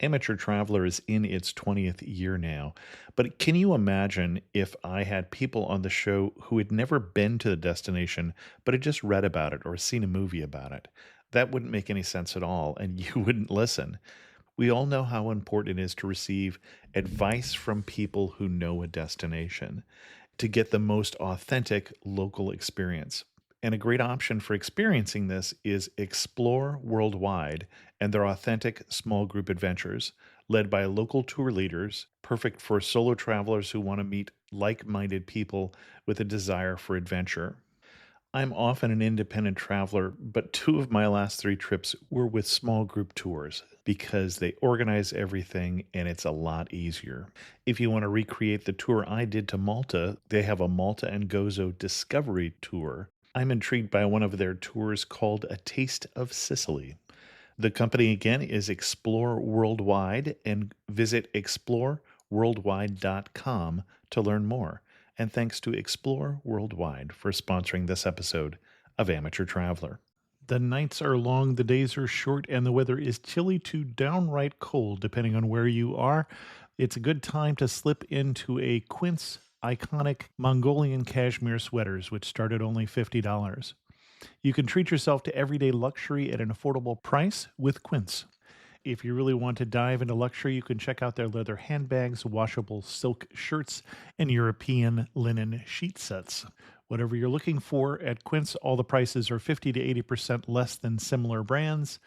Amateur Traveler is in its 20th year now, but can you imagine if I had people on the show who had never been to the destination but had just read about it or seen a movie about it? That wouldn't make any sense at all, and you wouldn't listen. We all know how important it is to receive advice from people who know a destination to get the most authentic local experience. And a great option for experiencing this is Explore Worldwide and their authentic small group adventures, led by local tour leaders, perfect for solo travelers who want to meet like minded people with a desire for adventure. I'm often an independent traveler, but two of my last three trips were with small group tours because they organize everything and it's a lot easier. If you want to recreate the tour I did to Malta, they have a Malta and Gozo Discovery Tour. I'm intrigued by one of their tours called A Taste of Sicily. The company again is Explore Worldwide, and visit exploreworldwide.com to learn more. And thanks to Explore Worldwide for sponsoring this episode of Amateur Traveler. The nights are long, the days are short, and the weather is chilly to downright cold, depending on where you are. It's a good time to slip into a Quince iconic Mongolian cashmere sweaters, which start at only $50. You can treat yourself to everyday luxury at an affordable price with Quince. If you really want to dive into luxury, you can check out their leather handbags, washable silk shirts, and European linen sheet sets. Whatever you're looking for at Quince, all the prices are 50 to 80% less than similar brands,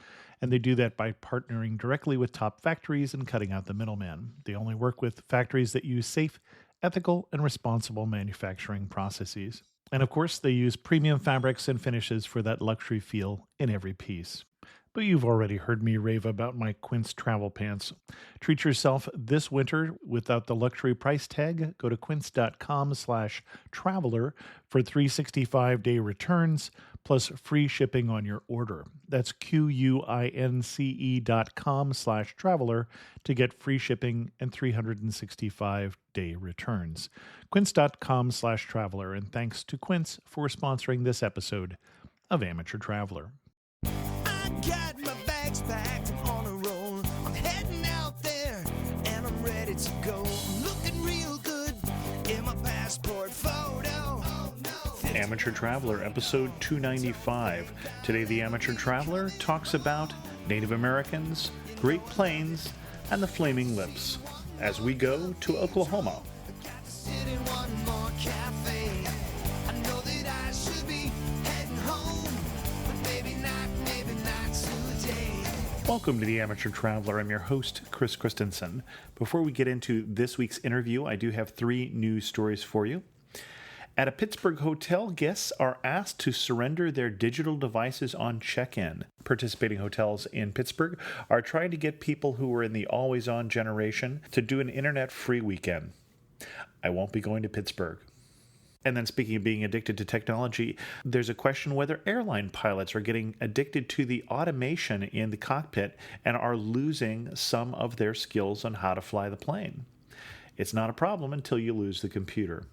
and they do that by partnering directly with top factories and cutting out the middleman. They only work with factories that use safe, ethical, and responsible manufacturing processes. And of course, they use premium fabrics and finishes for that luxury feel in every piece. But you've already heard me rave about my Quince travel pants. Treat yourself this winter without the luxury price tag. Go to quince.com/traveler for 365-day returns plus free shipping on your order. That's QUINCE.com/traveler to get free shipping and 365-day returns. Quince.com/traveler, and thanks to Quince for sponsoring this episode of Amateur Traveler. Got my bags packed, I'm on a roll. I'm heading out there and I'm ready to go. I'm looking real good in my passport photo. Oh, no. Amateur Traveler, episode 295. Today, the Amateur Traveler talks about Native Americans, Great Plains, and the Flaming Lips as we go to Oklahoma. Got to sit in one more cafe. I know that I should be heading home, but maybe not today. Welcome to the Amateur Traveler. I'm your host, Chris Christensen. Before we get into this week's interview, I do have three news stories for you. At a Pittsburgh hotel, guests are asked to surrender their digital devices on check-in. Participating hotels in Pittsburgh are trying to get people who are in the always-on generation to do an internet-free weekend. I won't be going to Pittsburgh. And then speaking of being addicted to technology, there's a question whether airline pilots are getting addicted to the automation in the cockpit and are losing some of their skills on how to fly the plane. It's not a problem until you lose the computer.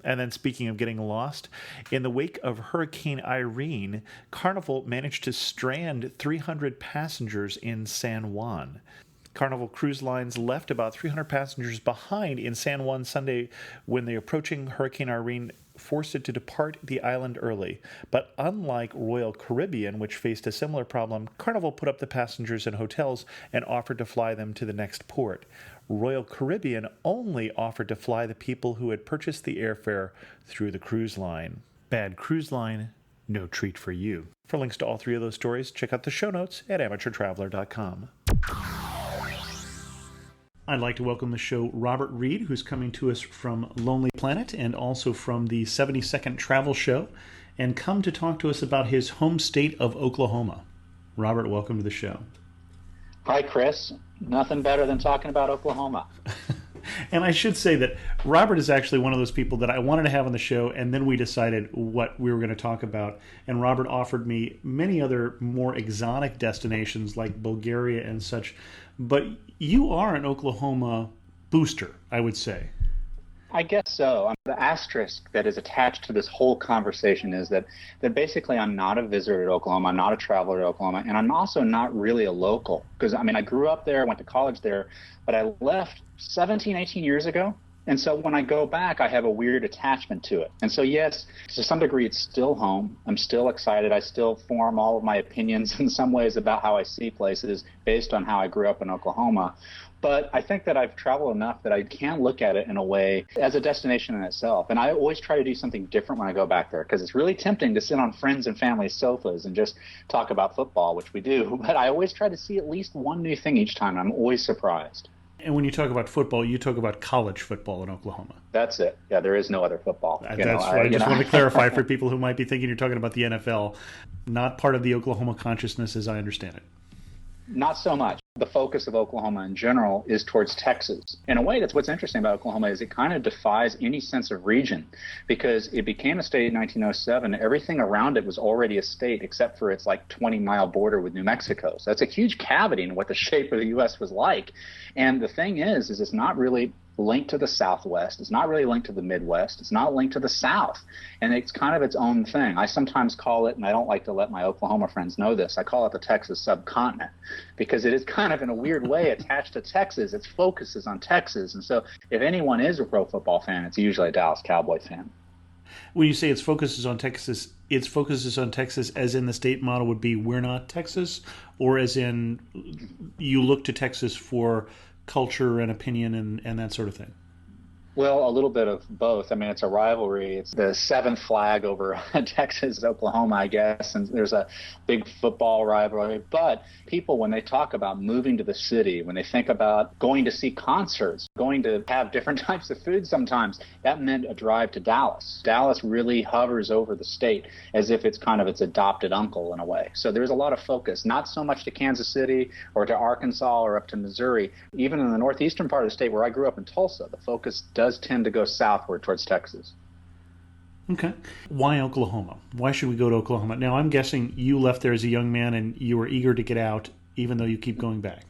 And then speaking of getting lost, in the wake of Hurricane Irene, Carnival managed to strand 300 passengers in San Juan. Carnival Cruise Lines left about 300 passengers behind in San Juan Sunday when the approaching Hurricane Irene forced it to depart the island early. But unlike Royal Caribbean, which faced a similar problem, Carnival put up the passengers in hotels and offered to fly them to the next port. Royal Caribbean only offered to fly the people who had purchased the airfare through the cruise line. Bad cruise line, no treat for you. For links to all three of those stories, check out the show notes at amateurtraveler.com. I'd like to welcome the show Robert Reid, who's coming to us from Lonely Planet and also from the 70-Second Travel Show, and come to talk to us about his home state of Oklahoma. Robert, welcome to the show. Hi, Chris. Nothing better than talking about Oklahoma. And I should say that Robert is actually one of those people that I wanted to have on the show, and then we decided what we were going to talk about. And Robert offered me many other more exotic destinations like Bulgaria and such. But you are an Oklahoma booster, I would say. I guess so. The asterisk that is attached to this whole conversation is that basically I'm not a visitor to Oklahoma, I'm not a traveler to Oklahoma, and I'm also not really a local. Because, I mean, I grew up there, went to college there, but I left 17, 18 years ago. And so when I go back, I have a weird attachment to it. And so, yes, to some degree, it's still home. I'm still excited. I still form all of my opinions in some ways about how I see places based on how I grew up in Oklahoma. But I think that I've traveled enough that I can look at it in a way as a destination in itself. And I always try to do something different when I go back there, because it's really tempting to sit on friends and family sofas and just talk about football, which we do. But I always try to see at least one new thing each time. I'm always surprised. And when you talk about football, you talk about college football in Oklahoma. That's it. Yeah, there is no other football. That's right. I just want to clarify for people who might be thinking you're talking about the NFL. Not part of the Oklahoma consciousness as I understand it. Not so much. The focus of Oklahoma in general is towards Texas. In a way, that's what's interesting about Oklahoma is it kind of defies any sense of region, because it became a state in 1907. Everything around it was already a state except for its like 20-mile border with New Mexico. So that's a huge cavity in what the shape of the U.S. was like. And the thing is it's not really linked to the Southwest. It's not really linked to the Midwest. It's not linked to the South. And it's kind of its own thing. I sometimes call it, and I don't like to let my Oklahoma friends know this, I call it the Texas subcontinent, because it is kind of in a weird way attached to Texas. Its focus is on Texas. And so if anyone is a pro football fan, it's usually a Dallas Cowboy fan. When you say its focus is on Texas as in the state model would be we're not Texas, or as in you look to Texas for culture and opinion and that sort of thing? Well, a little bit of both. I mean, it's a rivalry. It's the seventh flag over Texas, Oklahoma, I guess, and there's a big football rivalry. But people, when they talk about moving to the city, when they think about going to see concerts, going to have different types of food sometimes, that meant a drive to Dallas. Dallas really hovers over the state as if it's kind of its adopted uncle in a way. So there's a lot of focus, not so much to Kansas City or to Arkansas or up to Missouri. Even in the northeastern part of the state where I grew up in Tulsa, the focus does tend to go southward towards Texas. Okay. Why Oklahoma? Why should we go to Oklahoma? Now, I'm guessing you left there as a young man and you were eager to get out, even though you keep going back.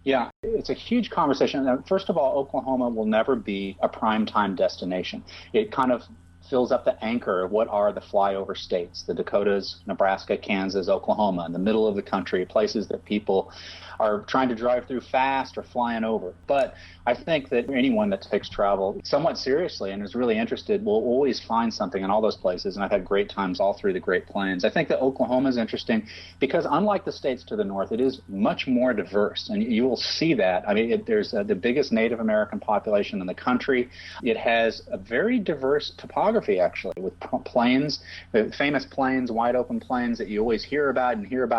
Yeah, it's a huge conversation. First of all, Oklahoma will never be a primetime destination. It kind of fills up the anchor of what are the flyover states, the Dakotas, Nebraska, Kansas, Oklahoma, in the middle of the country, places that people are trying to drive through fast or flying over. But I think that anyone that takes travel somewhat seriously and is really interested will always find something in all those places, and I've had great times all through the Great Plains. I think that Oklahoma is interesting because unlike the states to the north, it is much more diverse, and you will see that. I mean, there's the biggest Native American population in the country. It has a very diverse topography, actually, with plains, the famous plains, wide open plains that you always hear about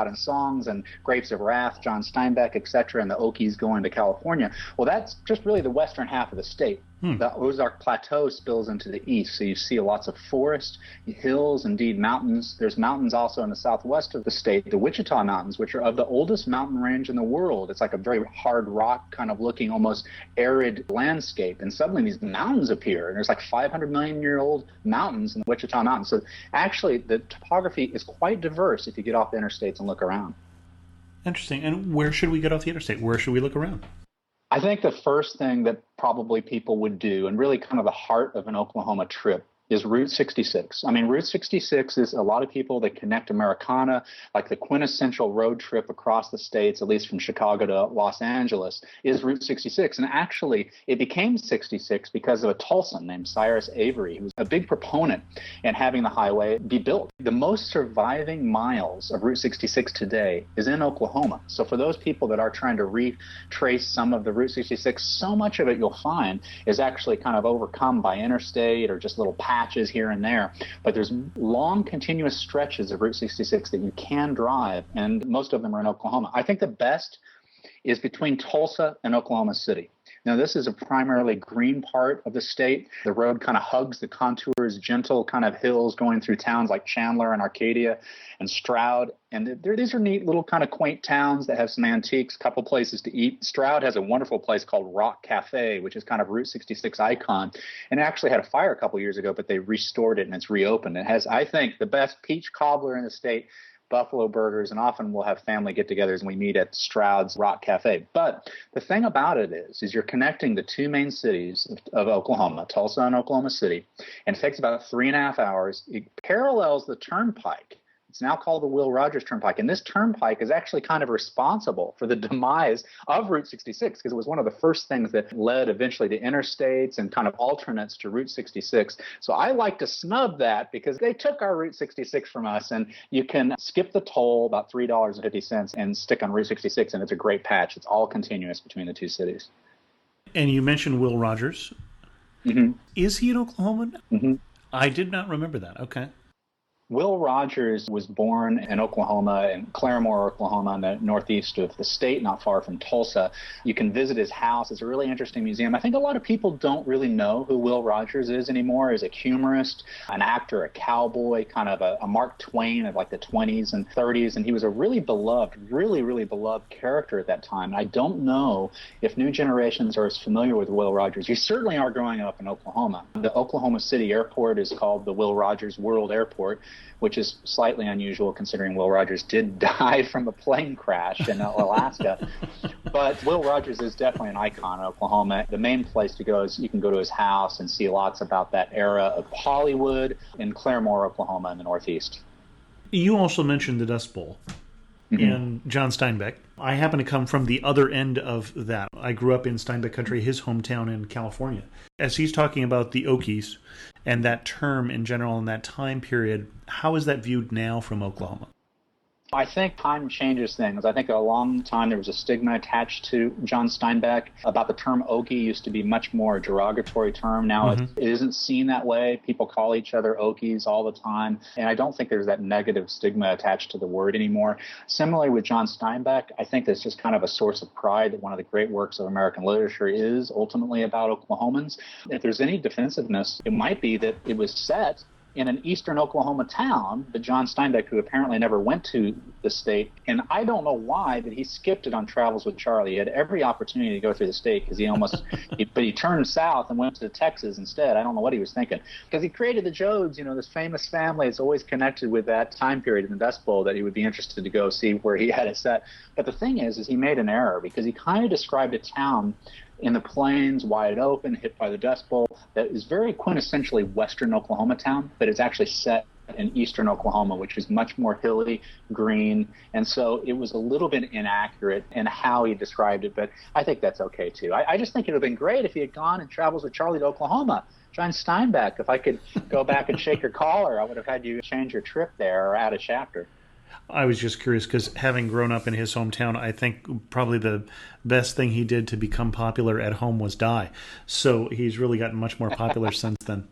in songs, and Grapes of Wrath, John Steinbeck, etc., and the Okies going to California. Well, that's just really the western half of the state. The Ozark Plateau spills into the east, so you see lots of forest, hills, indeed mountains. There's mountains also in the southwest of the state, the Wichita Mountains, which are of the oldest mountain range in the world. It's like a very hard rock kind of looking, almost arid landscape, and suddenly these mountains appear, and there's like 500-million-year-old mountains in the Wichita Mountains. So actually, the topography is quite diverse if you get off the interstates and look around. Interesting. And where should we get off the interstate? Where should we look around? I think the first thing that probably people would do, and really kind of the heart of an Oklahoma trip, is Route 66. I mean, Route 66 is a lot of people that connect Americana, like the quintessential road trip across the states, at least from Chicago to Los Angeles, is Route 66. And actually, it became 66 because of a Tulsan named Cyrus Avery, who was a big proponent in having the highway be built. The most surviving miles of Route 66 today is in Oklahoma. So for those people that are trying to retrace some of the Route 66, so much of it you'll find is actually kind of overcome by interstate or just little patches here and there, but there's long continuous stretches of Route 66 that you can drive, and most of them are in Oklahoma. I think the best is between Tulsa and Oklahoma City. Now, this is a primarily green part of the state. The road kind of hugs the contours, gentle kind of hills going through towns like Chandler and Arcadia and Stroud. And these are neat little kind of quaint towns that have some antiques, a couple places to eat. Stroud has a wonderful place called Rock Cafe, which is kind of Route 66 icon. And it actually had a fire a couple years ago, but they restored it and it's reopened. It has, I think, the best peach cobbler in the state, buffalo burgers, and often we'll have family get-togethers and we meet at Stroud's Rock Cafe. But the thing about it is you're connecting the two main cities of Oklahoma, Tulsa and Oklahoma City, and it takes about 3.5 hours. It parallels the turnpike. It's now called the Will Rogers Turnpike, and this turnpike is actually kind of responsible for the demise of Route 66 because it was one of the first things that led eventually to interstates and kind of alternates to Route 66. So I like to snub that because they took our Route 66 from us, and you can skip the toll, about $3.50, and stick on Route 66, and it's a great patch. It's all continuous between the two cities. And you mentioned Will Rogers. Mm-hmm. Is he an Oklahoman? Mm-hmm. I did not remember that. Okay. Will Rogers was born in Oklahoma, in Claremore, Oklahoma, in the northeast of the state, not far from Tulsa. You can visit his house. It's a really interesting museum. I think a lot of people don't really know who Will Rogers is anymore. He's a humorist, an actor, a cowboy, kind of a Mark Twain of like the 20s and 30s, and he was a really beloved, really beloved character at that time. And I don't know if new generations are as familiar with Will Rogers. You certainly are growing up in Oklahoma. The Oklahoma City airport is called the Will Rogers World Airport, which is slightly unusual considering Will Rogers did die from a plane crash in Alaska. But Will Rogers is definitely an icon in Oklahoma. The main place to go is you can go to his house and see lots about that era of Hollywood in Claremore, Oklahoma in the Northeast. You also mentioned the Dust Bowl. Mm-hmm. And John Steinbeck. I happen to come from the other end of that. I grew up in Steinbeck country, his hometown in California. As he's talking about the Okies and that term in general in that time period, how is that viewed now from Oklahoma? I think time changes things. I think a long time there was a stigma attached to John Steinbeck about the term Okie used to be much more a derogatory term. Now it isn't seen that way. People call each other Okies all the time. And I don't think there's that negative stigma attached to the word anymore. Similarly with John Steinbeck, I think that's just kind of a source of pride that one of the great works of American literature is ultimately about Oklahomans. If there's any defensiveness, it might be that it was set in an eastern Oklahoma town, but John Steinbeck, who apparently never went to the state, and I don't know why, but he skipped it on Travels with Charlie. He had every opportunity to go through the state because he almost, but he turned south and went to Texas instead. I don't know what he was thinking. Because he created the Jodes, this famous family. It's always connected with that time period in the Dust Bowl that he would be interested to go see where he had it set. But the thing is he made an error because he kind of described a town in the plains, wide open, hit by the Dust Bowl, that is very quintessentially western Oklahoma town, but it's actually set in eastern Oklahoma, which is much more hilly, green, and so it was a little bit inaccurate in how he described it, but I think that's okay too. I just think it would have been great if he had gone and Travels with Charlie to Oklahoma. John Steinbeck, if I could go back and shake your collar, I would have had you change your trip there or add a chapter. I was just curious because having grown up in his hometown, I think probably the best thing he did to become popular at home was die. So he's really gotten much more popular since then.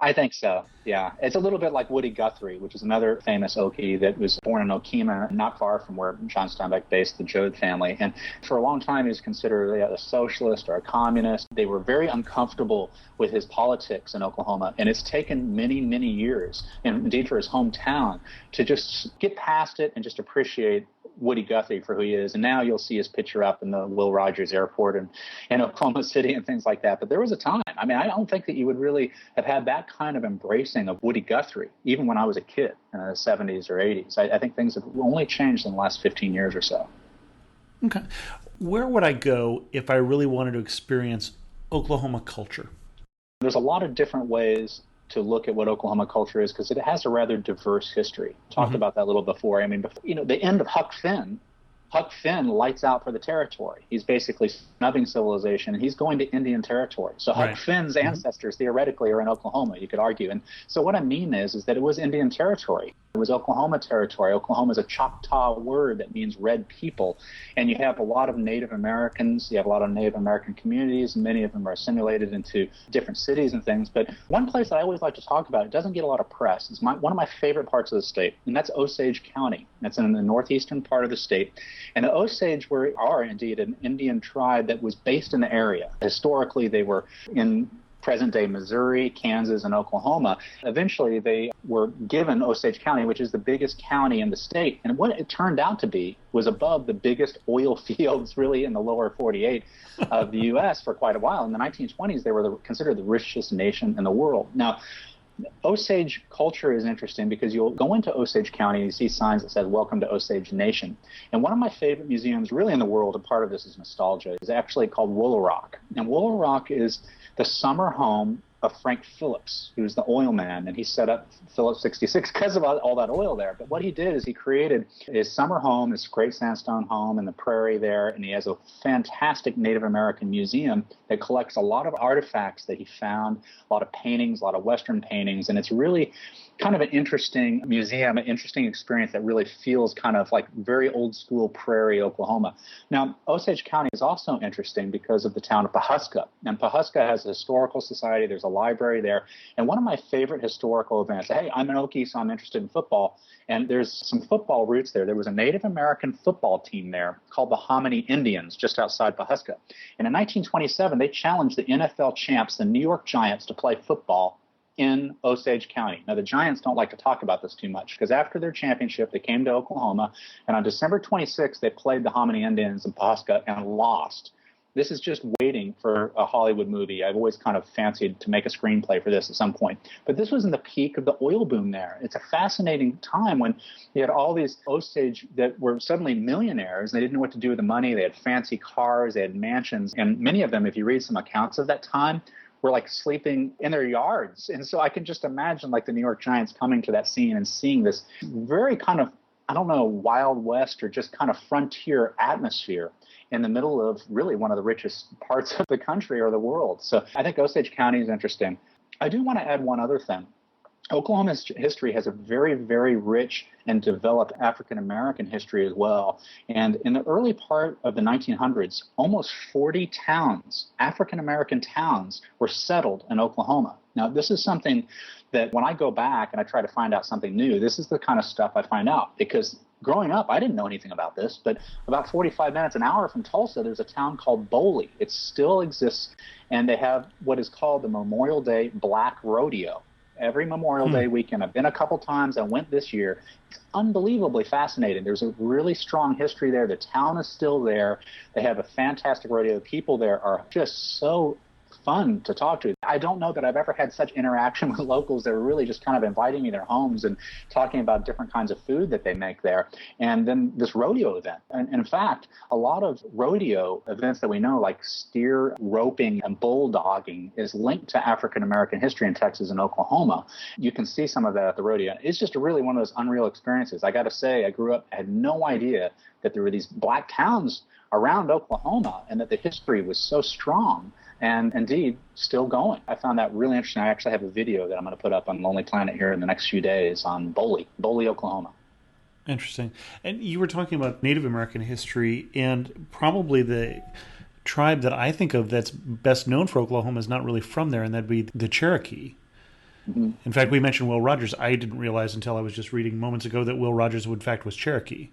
I think so, yeah. It's a little bit like Woody Guthrie, which is another famous Okie that was born in Okemah, not far from where John Steinbeck based the Jode family. And for a long time, he was considered a socialist or a communist. They were very uncomfortable with his politics in Oklahoma. And it's taken many, many years, and indeed for his hometown, to just get past it and just appreciate Woody Guthrie for who he is. And now you'll see his picture up in the Will Rogers Airport in Oklahoma City and things like that. But there was a time. I mean, I don't think that you would really have had that kind of embracing of Woody Guthrie, even when I was a kid in the 70s or 80s. I think things have only changed in the last 15 years or so. Okay. Where would I go if I really wanted to experience Oklahoma culture? There's a lot of different ways to look at what Oklahoma culture is because it has a rather diverse history. Talked about that a little before. I mean, the end of Huck Finn lights out for the territory. He's basically snubbing civilization, and he's going to Indian territory. So Huck Finn's ancestors theoretically are in Oklahoma, you could argue. And so what I mean is that it was Indian territory. It was Oklahoma territory. Oklahoma is a Choctaw word that means red people. And you have a lot of Native Americans. You have a lot of Native American communities, and many of them are assimilated into different cities and things. But one place that I always like to talk about, it doesn't get a lot of press, it's one of my favorite parts of the state, and that's Osage County. That's in the northeastern part of the state. And the Osage are indeed an Indian tribe that was based in the area. Historically, they were in present-day Missouri, Kansas, and Oklahoma. Eventually, they were given Osage County, which is the biggest county in the state. And what it turned out to be was above the biggest oil fields really in the lower 48 of the U.S. for quite a while. In the 1920s, they were considered the richest nation in the world. Now, Osage culture is interesting because you'll go into Osage County and you see signs that says, "Welcome to Osage Nation." And one of my favorite museums really in the world, and part of this is nostalgia, is actually called Woolaroc. And Woolaroc is the summer home of Frank Phillips, who's the oil man, and he set up Phillips 66 because of all that oil there. But what he did is he created his summer home, this great sandstone home in the prairie there, and he has a fantastic Native American museum that collects a lot of artifacts that he found, a lot of paintings, a lot of Western paintings, and it's really kind of an interesting museum, an interesting experience that really feels kind of like very old school prairie Oklahoma. Now, Osage County is also interesting because of the town of Pawhuska. And Pawhuska has a historical society. There's a library there. And one of my favorite historical events, hey, I'm an Okie, so I'm interested in football. And there's some football roots there. There was a Native American football team there called the Hominy Indians just outside Pawhuska. And in 1927, they challenged the NFL champs, the New York Giants, to play football in Osage County. Now, the Giants don't like to talk about this too much because after their championship, they came to Oklahoma, and on December 26th, they played the Hominy Indians in Pawhuska and lost. This is just waiting for a Hollywood movie. I've always kind of fancied to make a screenplay for this at some point. But this was in the peak of the oil boom there. It's a fascinating time when you had all these Osage that were suddenly millionaires. They didn't know what to do with the money. They had fancy cars. They had mansions. And many of them, if you read some accounts of that time, were like sleeping in their yards. And so I can just imagine like the New York Giants coming to that scene and seeing this very kind of, I don't know, Wild West or just kind of frontier atmosphere in the middle of really one of the richest parts of the country or the world. So I think Osage County is interesting. I do want to add one other thing. Oklahoma's history has a very, very rich and developed African-American history as well. And in the early part of the 1900s, almost 40 towns, African-American towns, were settled in Oklahoma. Now, this is something that when I go back and I try to find out something new, this is the kind of stuff I find out. Because growing up, I didn't know anything about this, but about 45 minutes, an hour from Tulsa, there's a town called Boley. It still exists, and they have what is called the Memorial Day Black Rodeo. Every Memorial Day weekend. I've been a couple times. I went this year. It's unbelievably fascinating. There's a really strong history there. The town is still there. They have a fantastic rodeo. The people there are just so fun to talk to. I don't know that I've ever had such interaction with locals that were really just kind of inviting me to their homes and talking about different kinds of food that they make there. And then this rodeo event. And in fact, a lot of rodeo events that we know, like steer roping and bulldogging, is linked to African-American history in Texas and Oklahoma. You can see some of that at the rodeo. It's just really one of those unreal experiences. I got to say, I grew up, I had no idea that there were these black towns around Oklahoma and that the history was so strong. And indeed, still going. I found that really interesting. I actually have a video that I'm going to put up on Lonely Planet here in the next few days on Boley, Oklahoma. Interesting. And you were talking about Native American history, and probably the tribe that I think of that's best known for Oklahoma is not really from there, and that'd be the Cherokee. Mm-hmm. In fact, we mentioned Will Rodgers. I didn't realize until I was just reading moments ago that Will Rodgers, in fact, was Cherokee.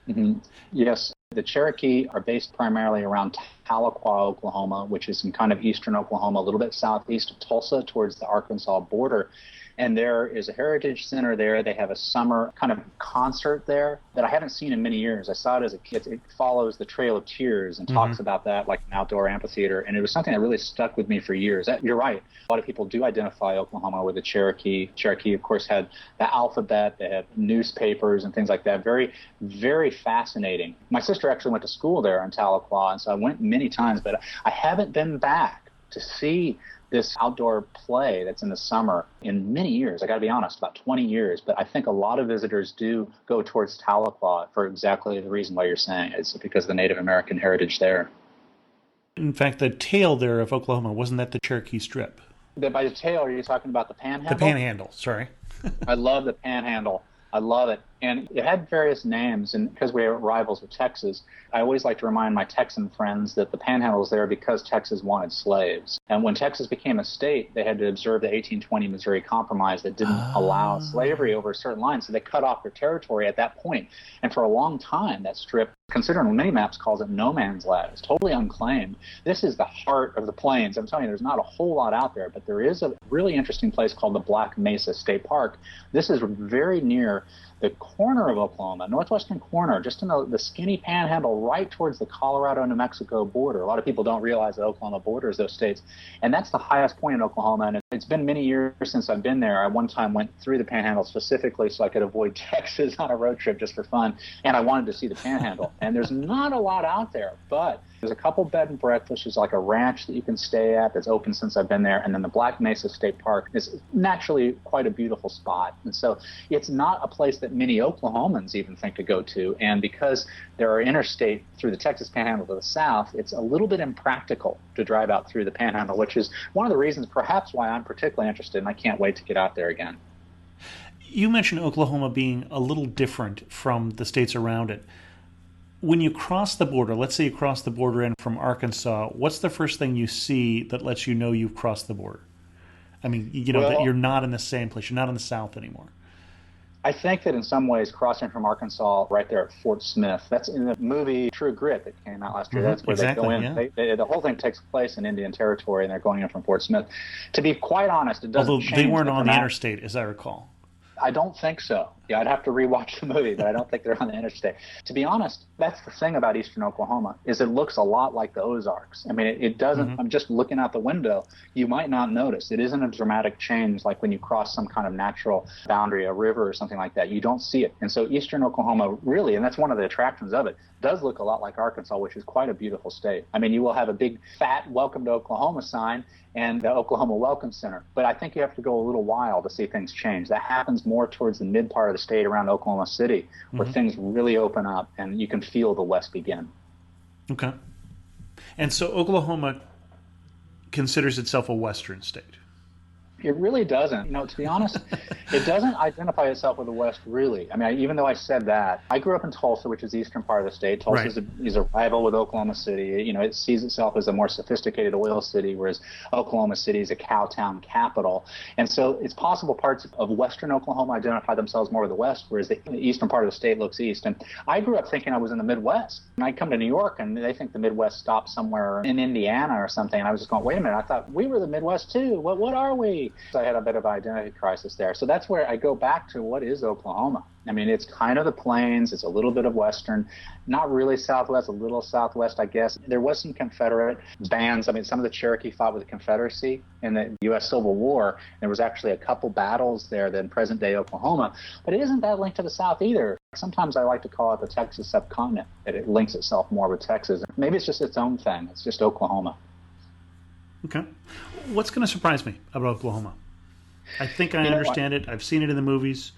Mm-hmm. Yes. The Cherokee are based primarily around Tahlequah, Oklahoma, which is in kind of eastern Oklahoma, a little bit southeast of Tulsa towards the Arkansas border. And there is a heritage center there. They have a summer kind of concert there that I haven't seen in many years. I saw it as a kid. It follows the Trail of Tears and talks about that like an outdoor amphitheater. And it was something that really stuck with me for years. You're right. A lot of people do identify Oklahoma with the Cherokee. Cherokee, of course, had the alphabet. They had newspapers and things like that. Very, very fascinating. My sister actually went to school there in Tahlequah, and so I went many times, but I haven't been back to see this outdoor play that's in the summer in many years. I got to be honest, about 20 years. But I think a lot of visitors do go towards Tahlequah for exactly the reason why you're saying. It's because of the Native American heritage there. In fact, the tail there of Oklahoma, wasn't that the Cherokee Strip? By the tail, are you talking about the Panhandle? The Panhandle, sorry. I love the Panhandle. I love it. And it had various names, and because we are rivals with Texas, I always like to remind my Texan friends that the Panhandle is there because Texas wanted slaves. And when Texas became a state, they had to observe the 1820 Missouri Compromise that didn't allow slavery over a certain line, so they cut off their territory at that point. And for a long time, that strip, considering many maps calls it no man's land, it's totally unclaimed. This is the heart of the plains. I'm telling you, there's not a whole lot out there, but there is a really interesting place called the Black Mesa State Park. This is very near the corner of Oklahoma, northwestern corner, just in the skinny panhandle right towards the Colorado-New Mexico border. A lot of people don't realize that Oklahoma borders those states. And that's the highest point in Oklahoma. And it's been many years since I've been there. I one time went through the panhandle specifically so I could avoid Texas on a road trip just for fun. And I wanted to see the panhandle. And there's not a lot out there, but there's a couple bed and breakfasts. There's like a ranch that you can stay at that's open since I've been there. And then the Black Mesa State Park is naturally quite a beautiful spot. And so it's not a place that many Oklahomans even think to go to. And because there are interstate through the Texas Panhandle to the south, it's a little bit impractical to drive out through the Panhandle, which is one of the reasons perhaps why I'm particularly interested, and I can't wait to get out there again. You mentioned Oklahoma being a little different from the states around it. When you cross the border, let's say you cross the border in from Arkansas, what's the first thing you see that lets you know you've crossed the border? I mean, that you're not in the same place, you're not in the South anymore. I think that in some ways, crossing from Arkansas right there at Fort Smith, that's in the movie True Grit that came out last year. That's where they go in. Yeah. The whole thing takes place in Indian Territory, and they're going in from Fort Smith. To be quite honest, it doesn't change. Although they weren't on the interstate, as I recall. I don't think so. Yeah, I'd have to rewatch the movie, but I don't think they're on the interstate. To be honest, that's the thing about eastern Oklahoma, is it looks a lot like the Ozarks. I mean, it doesn't, I'm just looking out the window, you might not notice. It isn't a dramatic change like when you cross some kind of natural boundary, a river or something like that. You don't see it. And so eastern Oklahoma really, and that's one of the attractions of it, does look a lot like Arkansas, which is quite a beautiful state. I mean, you will have a big, fat Welcome to Oklahoma sign and the Oklahoma Welcome Center. But I think you have to go a little while to see things change. That happens more towards the mid part of the state around Oklahoma City, where things really open up and you can feel the West begin. Okay. And so Oklahoma considers itself a Western state. It really doesn't. To be honest, it doesn't identify itself with the West, really. I mean, even though I said that, I grew up in Tulsa, which is the eastern part of the state. Tulsa is a rival with Oklahoma City. It sees itself as a more sophisticated oil city, whereas Oklahoma City is a cow town capital. And so it's possible parts of western Oklahoma identify themselves more with the West, whereas the eastern part of the state looks east. And I grew up thinking I was in the Midwest. And I come to New York, and they think the Midwest stops somewhere in Indiana or something. And I was just going, wait a minute, I thought we were the Midwest too. What are we? So I had a bit of an identity crisis there. So that's where I go back to what is Oklahoma. I mean, it's kind of the plains. It's a little bit of western, not really southwest, a little southwest, I guess. There was some Confederate bands. I mean, some of the Cherokee fought with the Confederacy in the U.S. Civil War. There was actually a couple battles there in present-day Oklahoma. But it isn't that linked to the South either. Sometimes I like to call it the Texas subcontinent, that it links itself more with Texas. Maybe it's just its own thing. It's just Oklahoma. Okay. What's going to surprise me about Oklahoma? I think I understand it. I've seen it in the movies.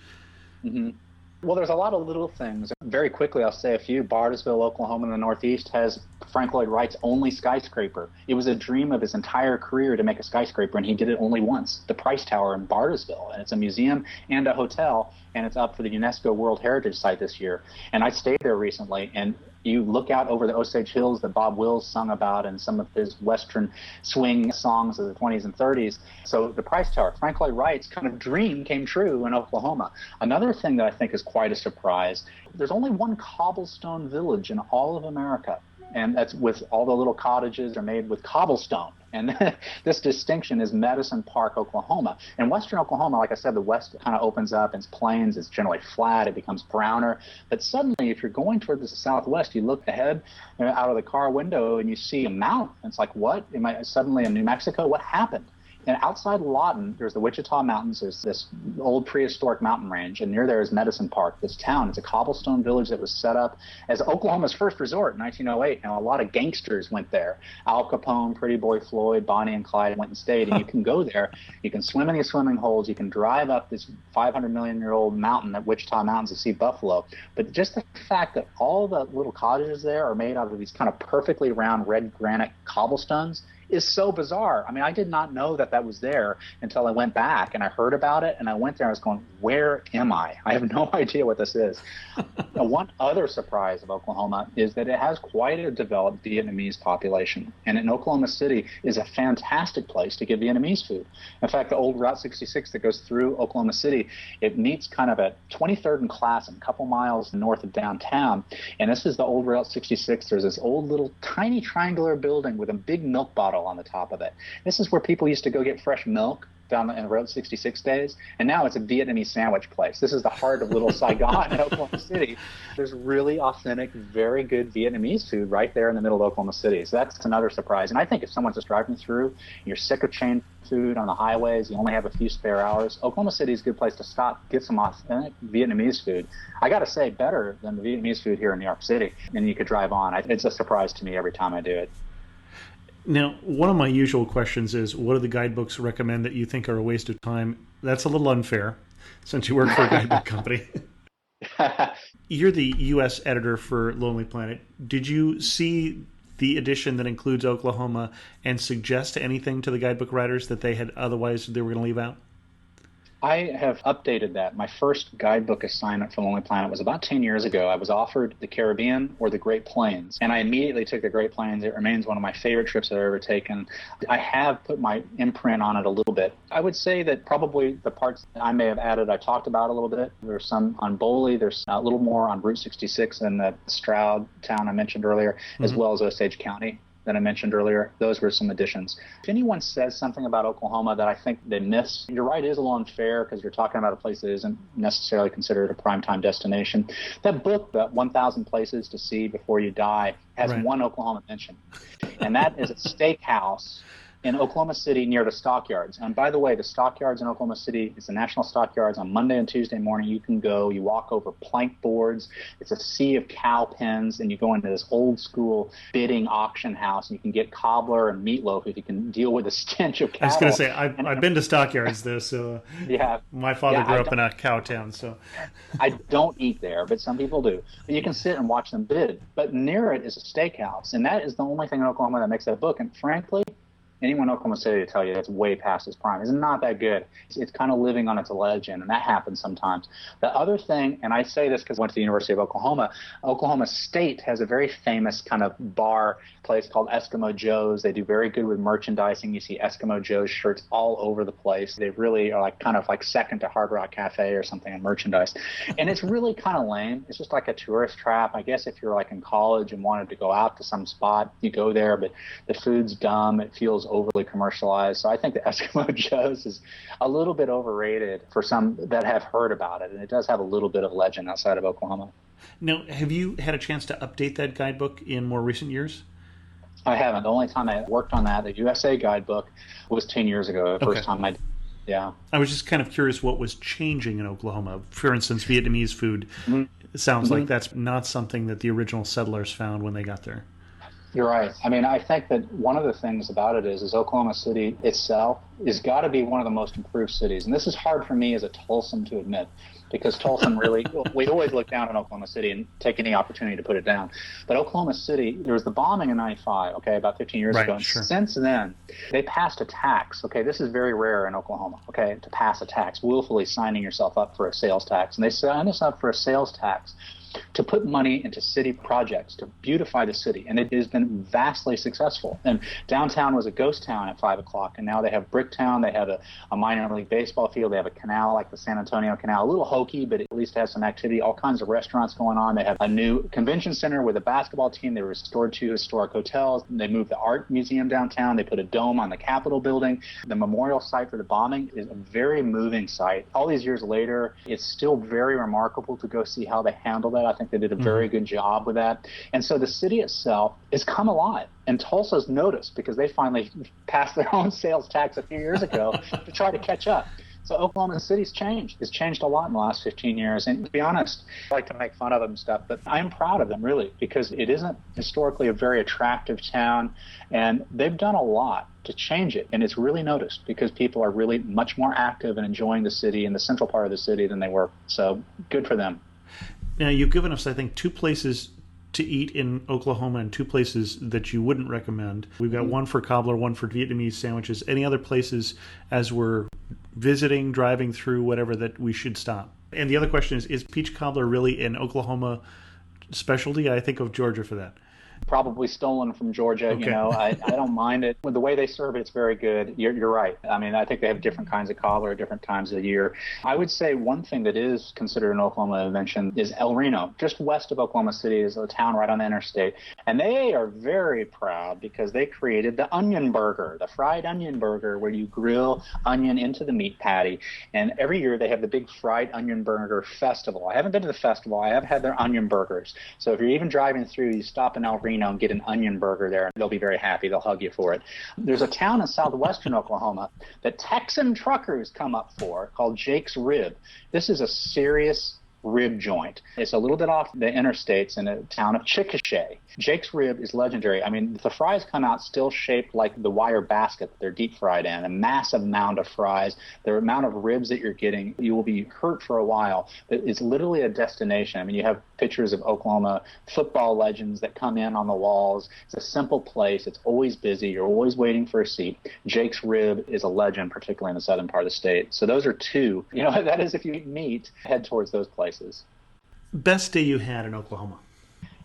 Well, there's a lot of little things. Very quickly, I'll say a few. Bartlesville, Oklahoma in the Northeast has Frank Lloyd Wright's only skyscraper. It was a dream of his entire career to make a skyscraper, and he did it only once, the Price Tower in Bartlesville. And it's a museum and a hotel, and it's up for the UNESCO World Heritage Site this year. And I stayed there recently, and you look out over the Osage Hills that Bob Wills sung about in some of his Western swing songs of the 20s and 30s. So the Price Tower, Frank Lloyd Wright's kind of dream came true in Oklahoma. Another thing that I think is quite a surprise, there's only one cobblestone village in all of America. And that's with all the little cottages are made with cobblestone. And this distinction is Medicine Park, Oklahoma. In western Oklahoma, like I said, the west kind of opens up. It's plains. It's generally flat. It becomes browner. But suddenly, if you're going toward the southwest, you look ahead out of the car window and you see a mountain. It's like, what? Am I suddenly in New Mexico? What happened? And outside Lawton, there's the Wichita Mountains. There's this old prehistoric mountain range, and near there is Medicine Park, this town. It's a cobblestone village that was set up as Oklahoma's first resort in 1908, and a lot of gangsters went there. Al Capone, Pretty Boy Floyd, Bonnie and Clyde went and stayed, and you can go there. You can swim in these swimming holes. You can drive up this 500-million-year-old mountain at Wichita Mountains to see buffalo. But just the fact that all the little cottages there are made out of these kind of perfectly round red granite cobblestones is so bizarre. I mean, I did not know that that was there until I went back and I heard about it, and I went there and I was going, where am I? I have no idea what this is. One other surprise of Oklahoma is that it has quite a developed Vietnamese population, and in Oklahoma City is a fantastic place to get Vietnamese food. In fact, the old Route 66 that goes through Oklahoma City, it meets kind of at 23rd and Class, a couple miles north of downtown, and this is the old Route 66. There's this old little tiny triangular building with a big milk bottle on the top of it. This is where people used to go get fresh milk down in Route 66 days, and now it's a Vietnamese sandwich place. This is the heart of Little Saigon in Oklahoma City. There's really authentic, very good Vietnamese food right there in the middle of Oklahoma City. So that's another surprise. And I think if someone's just driving through, you're sick of chain food on the highways, you only have a few spare hours, Oklahoma City is a good place to stop, get some authentic Vietnamese food. I got to say, better than the Vietnamese food here in New York City. And you could drive on. It's a surprise to me every time I do it. Now, one of my usual questions is, what do the guidebooks recommend that you think are a waste of time? That's a little unfair, since you work for a guidebook company. You're the U.S. editor for Lonely Planet. Did you see the edition that includes Oklahoma and suggest anything to the guidebook writers that they had otherwise they were going to leave out? I have updated that. My first guidebook assignment for Lonely Planet was about 10 years ago. I was offered the Caribbean or the Great Plains, and I immediately took the Great Plains. It remains one of my favorite trips I've ever taken. I have put my imprint on it a little bit. I would say that probably the parts that I may have added, I talked about a little bit. There's some on Boley. There's a little more on Route 66 and the Stroud town I mentioned earlier, as well as Osage County that I mentioned earlier. Those were some additions. If anyone says something about Oklahoma that I think they miss, you're right, it is a little unfair because you're talking about a place that isn't necessarily considered a primetime destination. That book, that 1,000 Places to See Before You Die, has one Oklahoma mention, and that is a steakhouse in Oklahoma City near the stockyards. And by the way, the stockyards in Oklahoma City, it's the National Stockyards. On Monday and Tuesday morning, you can go, you walk over plank boards. It's a sea of cow pens, and you go into this old school bidding auction house, and you can get cobbler and meatloaf if you can deal with the stench of cattle. I was going to say, I've been to stockyards, though, so my father grew up in a cow town. So I don't eat there, but some people do. But you can sit and watch them bid. But near it is a steakhouse, and that is the only thing in Oklahoma that makes that book. And frankly, anyone in Oklahoma City to tell you that's way past its prime. It's not that good. It's kind of living on its legend, and that happens sometimes. The other thing, and I say this because I went to the University of Oklahoma, Oklahoma State has a very famous kind of bar place called Eskimo Joe's. They do very good with merchandising. You see Eskimo Joe's shirts all over the place. They really are kind of second to Hard Rock Cafe or something in merchandise. And it's really kind of lame. It's just like a tourist trap. I guess if you're in college and wanted to go out to some spot, you go there, but the food's dumb. It feels overly commercialized. So I think the Eskimo Joe's is a little bit overrated for some that have heard about it, and it does have a little bit of legend outside of Oklahoma. Now, have you had a chance to update that guidebook in more recent years? I haven't. The only time I worked on that, the USA guidebook, was 10 years ago. The first time I was just kind of curious what was changing in Oklahoma. For instance, Vietnamese food. It sounds like that's not something that the original settlers found when they got there. You're right. I mean, I think that one of the things about it is Oklahoma City itself has got to be one of the most improved cities. And this is hard for me as a Tulsan to admit, because Tulsan really, we always look down on Oklahoma City and take any opportunity to put it down. But Oklahoma City, there was the bombing in 95, about 15 years ago. And since then, they passed a tax. This is very rare in Oklahoma, to pass a tax, willfully signing yourself up for a sales tax. And they signed us up for a sales tax to put money into city projects, to beautify the city. And it has been vastly successful. And downtown was a ghost town at 5 o'clock, and now they have Bricktown. They have a minor league baseball field. They have a canal like the San Antonio Canal, a little hokey, but at least has some activity, all kinds of restaurants going on. They have a new convention center with a basketball team. They restored 2 historic hotels. They moved the art museum downtown. They put a dome on the Capitol building. The memorial site for the bombing is a very moving site. All these years later, it's still very remarkable to go see how they handle that. I think they did a very good job with that. And so the city itself has come alive. And Tulsa's noticed because they finally passed their own sales tax a few years ago to try to catch up. So Oklahoma City's changed. It's changed a lot in the last 15 years. And to be honest, I like to make fun of them and stuff, but I'm proud of them, really, because it isn't historically a very attractive town. And they've done a lot to change it. And it's really noticed because people are really much more active and enjoying the city and the central part of the city than they were. So good for them. Now, you've given us, I think, 2 places to eat in Oklahoma and 2 places that you wouldn't recommend. We've got one for cobbler, one for Vietnamese sandwiches. Any other places as we're visiting, driving through, whatever, that we should stop? And the other question is peach cobbler really an Oklahoma specialty? I think of Georgia for that. probably stolen from Georgia. Okay. You know, I don't mind it. With the way they serve it, it's very good. You're right. I mean, I think they have different kinds of cobbler at different times of the year. I would say one thing that is considered an Oklahoma invention is El Reno. Just west of Oklahoma City is a town right on the interstate. And they are very proud because they created the onion burger, the fried onion burger, where you grill onion into the meat patty. And every year they have the big fried onion burger festival. I haven't been to the festival. I have had their onion burgers. So if you're even driving through, you stop in El Reno and get an onion burger there, and they'll be very happy. They'll hug you for it. There's a town in southwestern Oklahoma that Texan truckers come up for called Jake's Rib. This is a serious rib joint. It's a little bit off the interstates in a town of Chickasha. Jake's Rib is legendary. I mean, the fries come out still shaped like the wire basket that they're deep fried in, a massive mound of fries. The amount of ribs that you're getting, you will be hurt for a while. It's literally a destination. I mean, you have pictures of Oklahoma football legends that come in on the walls. It's a simple place. It's always busy. You're always waiting for a seat. Jake's Rib is a legend, particularly in the southern part of the state. So those are two. You know, that is if you eat meat, head towards those places. Best day you had in Oklahoma?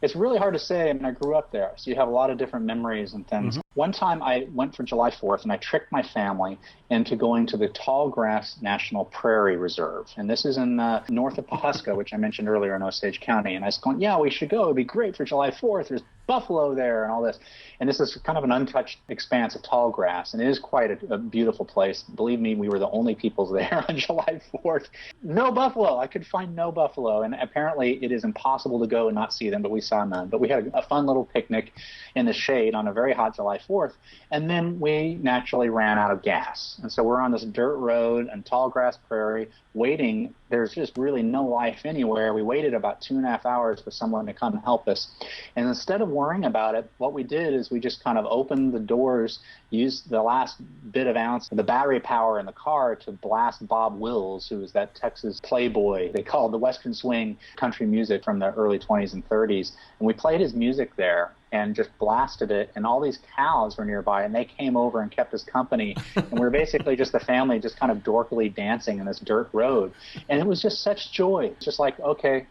It's really hard to say. I mean, I grew up there, so you have a lot of different memories and things. Mm-hmm. One time I went for July 4th, and I tricked my family into going to the Tallgrass National Prairie Reserve. And this is in north of Pawhuska, which I mentioned earlier in Osage County. And I was going, yeah, we should go. It would be great for July 4th. There's buffalo there and all this. And this is kind of an untouched expanse of tall grass, and it is quite a beautiful place. Believe me, we were the only people there on July 4th. No buffalo. I could find no buffalo, and apparently it is impossible to go and not see them, but we saw none. But we had a fun little picnic in the shade on a very hot July 4th, and then we naturally ran out of gas. And so we're on this dirt road and tall grass prairie waiting. There's just really no life anywhere. We waited about 2.5 hours for someone to come and help us. And instead of worrying about it, what we did is we just kind of opened the doors, used the last bit of ounce of the battery power in the car to blast Bob Wills, who was that Texas playboy they called the Western swing country music from the early 20s and 30s. And we played his music there and just blasted it, and all these cows were nearby, and they came over and kept us company. And we were basically just the family just kind of dorkily dancing in this dirt road. And it was just such joy. Just like, okay,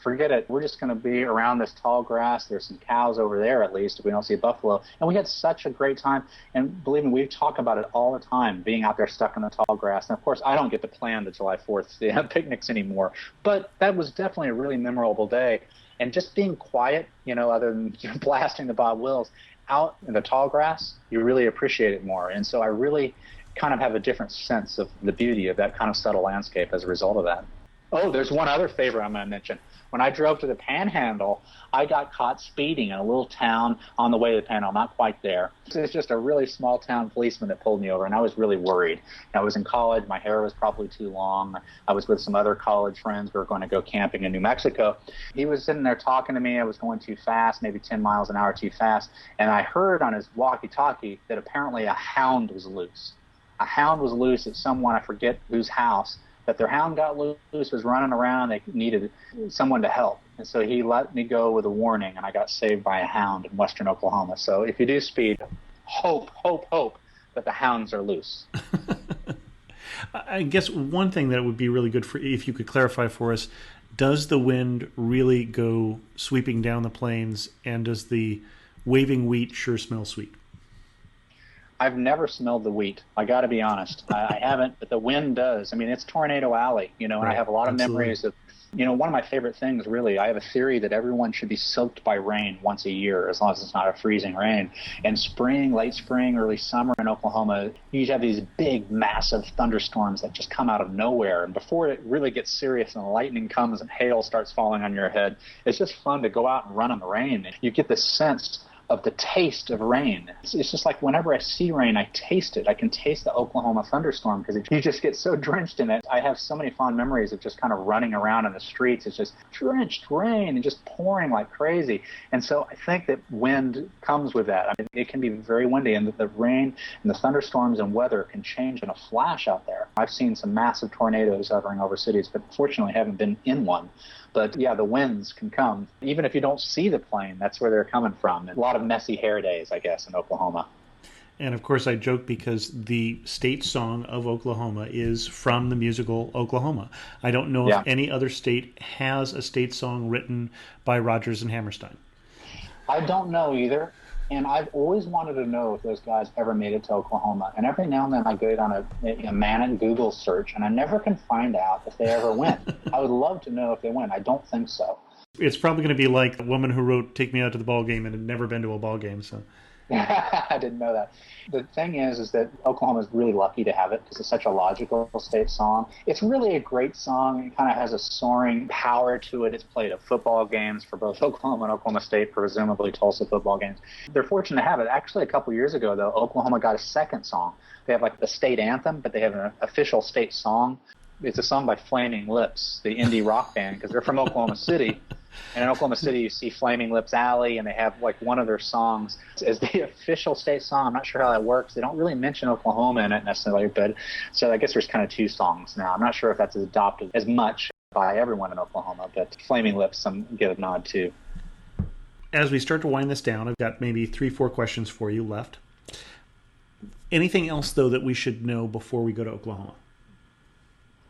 forget it. We're just going to be around this tall grass. There's some cows over there, at least, if we don't see buffalo. And we had such a great time. And believe me, we talk about it all the time, being out there stuck in the tall grass. And, of course, I don't get to plan the July 4th picnics anymore. But that was definitely a really memorable day. And just being quiet, you know, other than blasting the Bob Wills, out in the tall grass, you really appreciate it more. And so I really kind of have a different sense of the beauty of that kind of subtle landscape as a result of that. Oh, there's one other favor I'm going to mention. When I drove to the Panhandle, I got caught speeding in a little town on the way to the Panhandle, not quite there. It's just a really small town policeman that pulled me over, and I was really worried. I was in college. My hair was probably too long. I was with some other college friends. We were going to go camping in New Mexico. He was sitting there talking to me. I was going too fast, maybe 10 miles an hour too fast, and I heard on his walkie-talkie that apparently a hound was loose. A hound was loose at someone, I forget whose house, that their hound got loose, was running around. They needed someone to help. And so he let me go with a warning, and I got saved by a hound in western Oklahoma. So if you do speed, hope that the hounds are loose. I guess one thing that would be really good for if you could clarify for us, does the wind really go sweeping down the plains, and does the waving wheat sure smell sweet? I've never smelled the wheat. I got to be honest. I haven't, but the wind does. I mean, it's Tornado Alley, you know, and right. I have a lot of Absolutely. memories of, you know, one of my favorite things, really, I have a theory that everyone should be soaked by rain once a year, as long as it's not a freezing rain. And spring, late spring, early summer in Oklahoma, you have these big, massive thunderstorms that just come out of nowhere. And before it really gets serious and lightning comes and hail starts falling on your head, it's just fun to go out and run in the rain. You get this sense of the taste of rain. It's just like whenever I see rain, I taste it. I can taste the Oklahoma thunderstorm because you just get so drenched in it. I have so many fond memories of just kind of running around in the streets. It's just drenched rain and just pouring like crazy. And so I think that wind comes with that. I mean, it can be very windy, and the rain and the thunderstorms and weather can change in a flash out there. I've seen some massive tornadoes hovering over cities, but fortunately haven't been in one. But yeah, the winds can come. Even if you don't see the plane, that's where they're coming from. A lot of messy hair days, I guess, in Oklahoma. And of course I joke because the state song of Oklahoma is from the musical Oklahoma. I don't know if any other state has a state song written by Rodgers and Hammerstein. I don't know either. And I've always wanted to know if those guys ever made it to Oklahoma. And every now and then I go down a manic Google search, and I never can find out if they ever went. I would love to know if they went. I don't think so. It's probably going to be like the woman who wrote "Take Me Out to the Ball Game" and had never been to a ball game. So I didn't know that. The thing is that Oklahoma is really lucky to have it because it's such a logical state song. It's really a great song. It kind of has a soaring power to it. It's played at football games for both Oklahoma and Oklahoma State, presumably Tulsa football games. They're fortunate to have it. Actually, a couple years ago, though, Oklahoma got a second song. They have like the state anthem, but they have an official state song. It's a song by Flaming Lips, the indie rock band, because they're from Oklahoma City. And in Oklahoma City, you see Flaming Lips Alley, and they have like one of their songs as the official state song. I'm not sure how that works. They don't really mention Oklahoma in it necessarily, but so I guess there's kind of two songs now. I'm not sure if that's adopted as much by everyone in Oklahoma, but Flaming Lips, some give a nod too. As we start to wind this down, I've got maybe 3-4 questions for you left. Anything else, though, that we should know before we go to Oklahoma?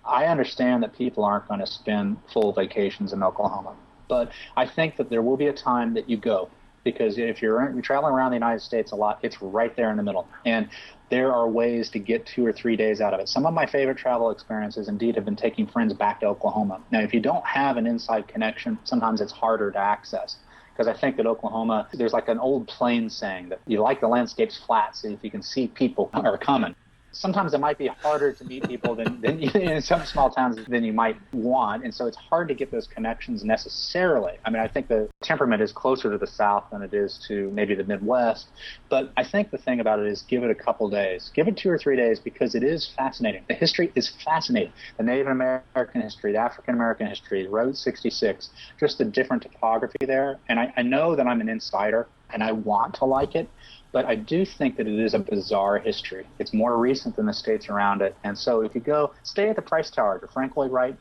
I understand that people aren't going to spend full vacations in Oklahoma, but I think that there will be a time that you go, because if you're traveling around the United States a lot, it's right there in the middle. And there are ways to get 2 or 3 days out of it. Some of my favorite travel experiences indeed have been taking friends back to Oklahoma. Now, if you don't have an inside connection, sometimes it's harder to access. Because I think that Oklahoma, there's like an old plain saying that you like the landscapes flat, so if you can see people are coming. Sometimes it might be harder to meet people than in some small towns than you might want, and so it's hard to get those connections necessarily. I mean, I think the temperament is closer to the South than it is to maybe the Midwest, but I think the thing about it is give it a couple days. Give it 2 or 3 days because it is fascinating. The history is fascinating. The Native American history, the African American history, Route 66, just the different topography there. And I know that I'm an insider, and I want to like it, but I do think that it is a bizarre history. It's more recent than the states around it. And so if you go, stay at the Price Tower, the Frank Lloyd Wright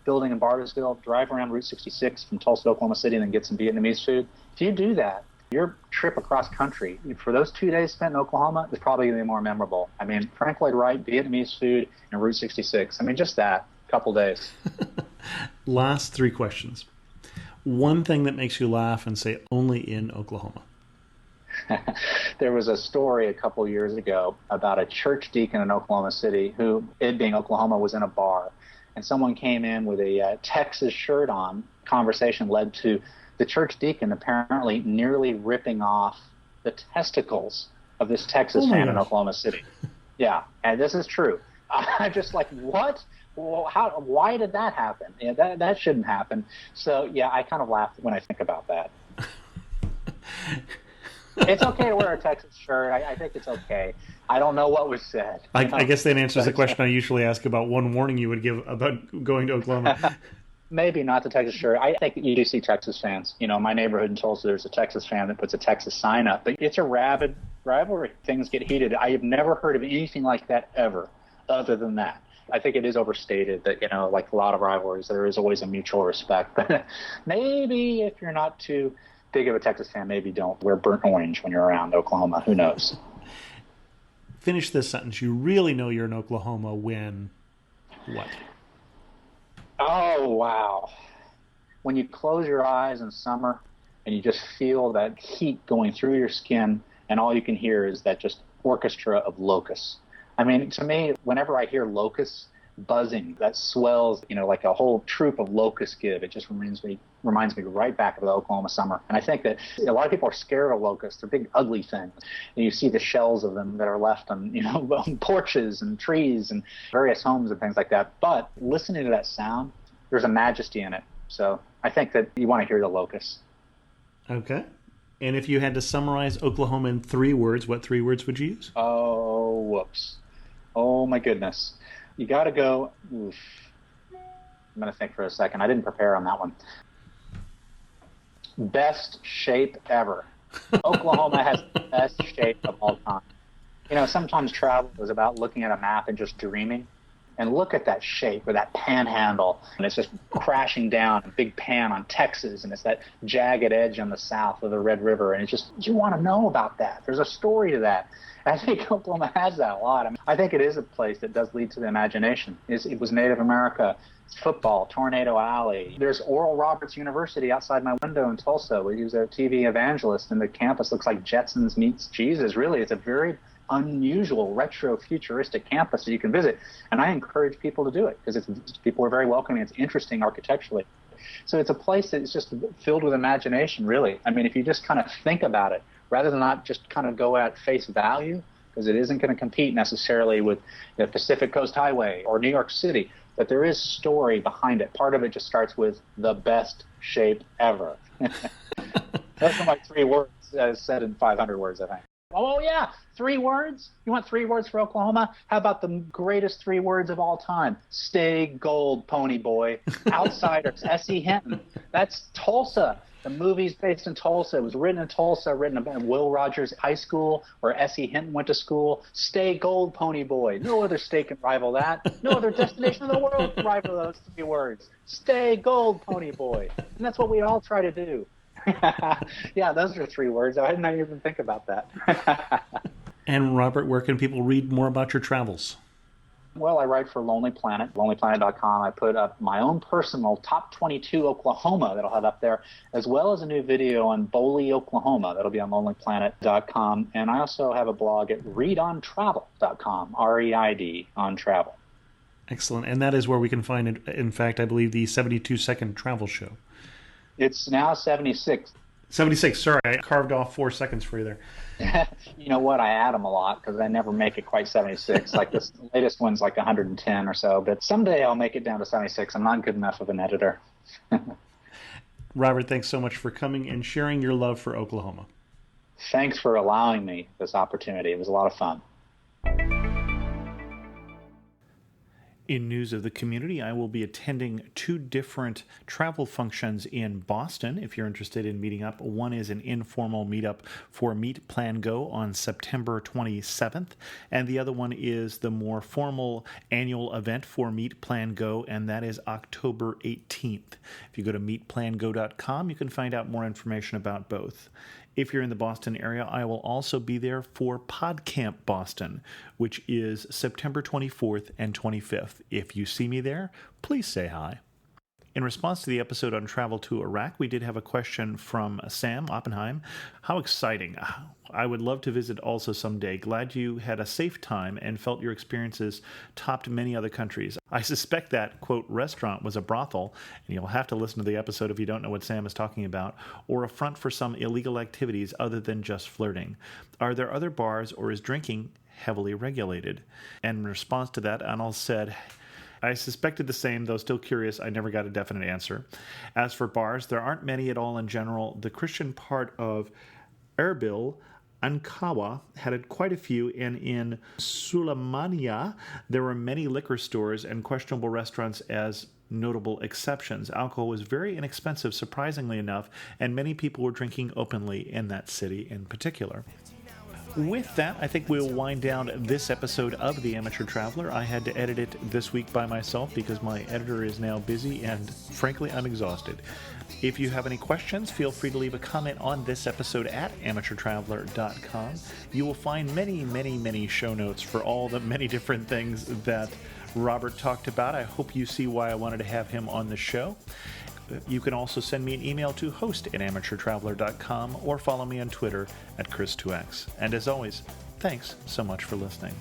building in Bartlesville, drive around Route 66 from Tulsa to Oklahoma City, and then get some Vietnamese food. If you do that, your trip across country, for those 2 days spent in Oklahoma, is probably going to be more memorable. I mean, Frank Lloyd Wright, Vietnamese food, and Route 66. I mean, just that, couple days. Last 3 questions. One thing that makes you laugh and say only in Oklahoma. There was a story a couple years ago about a church deacon in Oklahoma City who, it being Oklahoma, was in a bar. And someone came in with a Texas shirt on. Conversation led to the church deacon apparently nearly ripping off the testicles of this Texas fan in Oklahoma City. Yeah, and this is true. I'm just like, what? Well, why did that happen? Yeah, that shouldn't happen. So, yeah, I kind of laugh when I think about that. It's okay to wear a Texas shirt. I think it's okay. I don't know what was said. I guess that answers the question I usually ask about one warning you would give about going to Oklahoma. Maybe not the Texas shirt. I think you do see Texas fans. You know, my neighborhood in Tulsa, there's a Texas fan that puts a Texas sign up. But it's a rabid rivalry. Things get heated. I have never heard of anything like that ever, other than that. I think it is overstated that, you know, like a lot of rivalries, there is always a mutual respect. But maybe if you're not too big of a Texas fan, maybe don't wear burnt orange when you're around Oklahoma. Who knows? Finish this sentence. You really know you're in Oklahoma when what? Oh, wow. When you close your eyes in summer and you just feel that heat going through your skin, and all you can hear is that just orchestra of locusts. I mean, to me, whenever I hear locusts buzzing, that swells, you know, like a whole troop of locusts give. It just reminds me right back of the Oklahoma summer. And I think that a lot of people are scared of locusts. They're big, ugly things. And you see the shells of them that are left on, you know, on porches and trees and various homes and things like that. But listening to that sound, there's a majesty in it. So I think that you want to hear the locusts. Okay. And if you had to summarize Oklahoma in 3 words, what 3 words would you use? Oh, whoops. Oh, my goodness. You got to go. Oof. I'm going to think for a second. I didn't prepare on that one. Best shape ever. Oklahoma has the best shape of all time. You know, sometimes travel is about looking at a map and just dreaming. And look at that shape, or that panhandle, and it's just crashing down, a big pan on Texas, and it's that jagged edge on the south of the Red River, and it's just, you want to know about that. There's a story to that. And I think Oklahoma has that a lot. I mean, I think it is a place that does lead to the imagination. It was Native America. It's football, Tornado Alley. There's Oral Roberts University outside my window in Tulsa, where he was a TV evangelist, and the campus looks like Jetsons meets Jesus. Really, it's a very unusual, retro, futuristic campus that you can visit. And I encourage people to do it because people are very welcoming. It's interesting architecturally. So it's a place that is just filled with imagination, really. I mean, if you just kind of think about it, rather than not just kind of go at face value, because it isn't going to compete necessarily with the Pacific Coast Highway or New York City, but there is story behind it. Part of it just starts with the best shape ever. Those are my 3 words, said in 500 words, I think. Oh, yeah, 3 words? You want 3 words for Oklahoma? How about the greatest 3 words of all time? Stay gold, pony boy. Outsiders, S.E. Hinton. That's Tulsa. The movie's based in Tulsa. It was written in Tulsa, written at Will Rogers High School, where S.E. Hinton went to school. Stay gold, pony boy. No other state can rival that. No other destination in the world can rival those 3 words. Stay gold, pony boy. And that's what we all try to do. Yeah, those are 3 words. I didn't even think about that. And Robert, where can people read more about your travels? Well, I write for Lonely Planet, lonelyplanet.com. I put up my own personal Top 22 Oklahoma that I'll have up there, as well as a new video on Boley, Oklahoma. That'll be on lonelyplanet.com. And I also have a blog at reidontravel.com, R-E-I-D, on travel. Excellent. And that is where we can find, in fact, I believe, the 72-second travel show. It's now 76. 76, sorry. I carved off 4 seconds for you there. You know what? I add them a lot because I never make it quite 76. Like this latest one's like 110 or so. But someday I'll make it down to 76. I'm not good enough of an editor. Robert, thanks so much for coming and sharing your love for Oklahoma. Thanks for allowing me this opportunity. It was a lot of fun. In news of the community, I will be attending 2 different travel functions in Boston. If you're interested in meeting up, one is an informal meetup for Meet Plan Go on September 27th, and the other one is the more formal annual event for Meet Plan Go, and that is October 18th. If you go to meetplango.com, you can find out more information about both. If you're in the Boston area, I will also be there for PodCamp Boston, which is September 24th and 25th. If you see me there, please say hi. In response to the episode on travel to Iraq, we did have a question from Sam Oppenheim. How exciting. I would love to visit also someday. Glad you had a safe time and felt your experiences topped many other countries. I suspect that, quote, restaurant was a brothel, and you'll have to listen to the episode if you don't know what Sam is talking about, or a front for some illegal activities other than just flirting. Are there other bars, or is drinking heavily regulated? And in response to that, Anil said, I suspected the same, though still curious. I never got a definite answer. As for bars, there aren't many at all in general. The Christian part of Erbil, Ankawa, had quite a few, and in Sulemania, there were many liquor stores and questionable restaurants as notable exceptions. Alcohol was very inexpensive, surprisingly enough, and many people were drinking openly in that city in particular. With that, I think we'll wind down this episode of The Amateur Traveler. I had to edit it this week by myself because my editor is now busy and, frankly, I'm exhausted. If you have any questions, feel free to leave a comment on this episode at amateurtraveler.com. You will find many, many, many show notes for all the many different things that Robert talked about. I hope you see why I wanted to have him on the show. You can also send me an email to host@amateurtraveler.com or follow me on Twitter at Chris2X. And as always, thanks so much for listening.